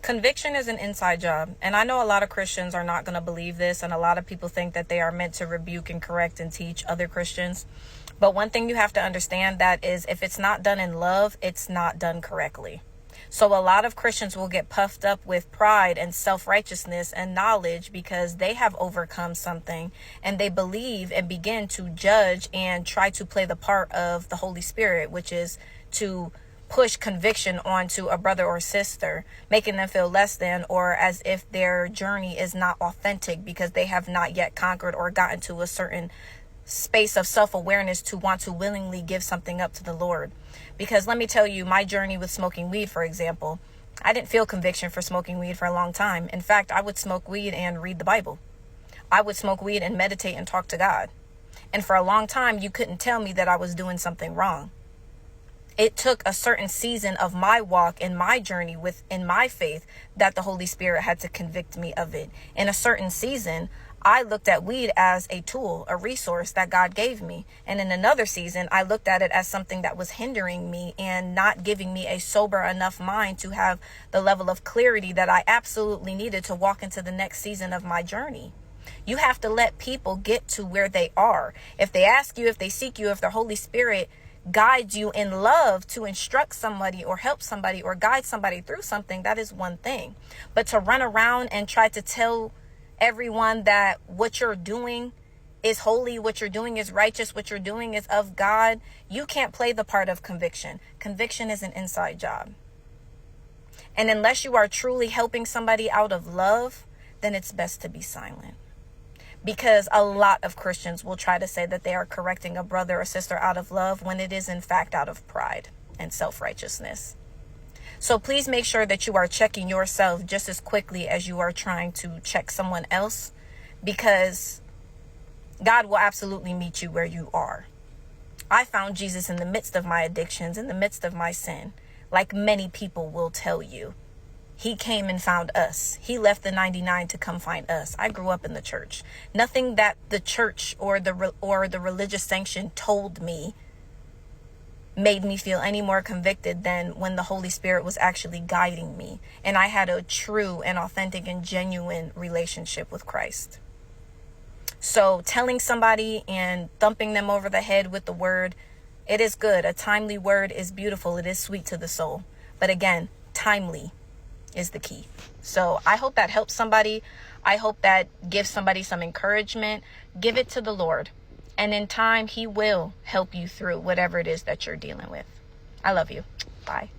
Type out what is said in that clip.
Conviction is an inside job. And I know a lot of Christians are not going to believe this. And a lot of people think that they are meant to rebuke and correct and teach other Christians. But one thing you have to understand that is if it's not done in love, it's not done correctly. So a lot of Christians will get puffed up with pride and self-righteousness and knowledge because they have overcome something and they believe and begin to judge and try to play the part of the Holy Spirit, which is to push conviction onto a brother or sister, making them feel less than or as if their journey is not authentic because they have not yet conquered or gotten to a certain space of self-awareness to want to willingly give something up to the Lord. Because let me tell you, my journey with smoking weed, for example, I didn't feel conviction for smoking weed for a long time. In fact, I would smoke weed and read the Bible. I would smoke weed and meditate and talk to God. And for a long time, you couldn't tell me that I was doing something wrong. It took a certain season of my walk and my journey within my faith that the Holy Spirit had to convict me of it. In a certain season, I looked at weed as a tool, a resource that God gave me. And in another season, I looked at it as something that was hindering me and not giving me a sober enough mind to have the level of clarity that I absolutely needed to walk into the next season of my journey. You have to let people get to where they are. If they ask you, if they seek you, if the Holy Spirit guides you in love to instruct somebody or help somebody or guide somebody through something, that is one thing. But to run around and try to tell everyone that what you're doing is holy, what you're doing is righteous, what you're doing is of God, you can't play the part of conviction. Conviction is an inside job. And unless you are truly helping somebody out of love, then it's best to be silent. Because a lot of Christians will try to say that they are correcting a brother or sister out of love when it is in fact out of pride and self-righteousness. So please make sure that you are checking yourself just as quickly as you are trying to check someone else, because God will absolutely meet you where you are. I found Jesus in the midst of my addictions, in the midst of my sin, like many people will tell you. He came and found us. He left the 99 to come find us. I grew up in the church. Nothing that the church or the religious sanction told me made me feel any more convicted than when the Holy Spirit was actually guiding me. And I had a true and authentic and genuine relationship with Christ. So telling somebody and thumping them over the head with the word, it is good. A timely word is beautiful. It is sweet to the soul. But again, timely is the key. So I hope that helps somebody. I hope that gives somebody some encouragement. Give it to the Lord. And in time, He will help you through whatever it is that you're dealing with. I love you. Bye.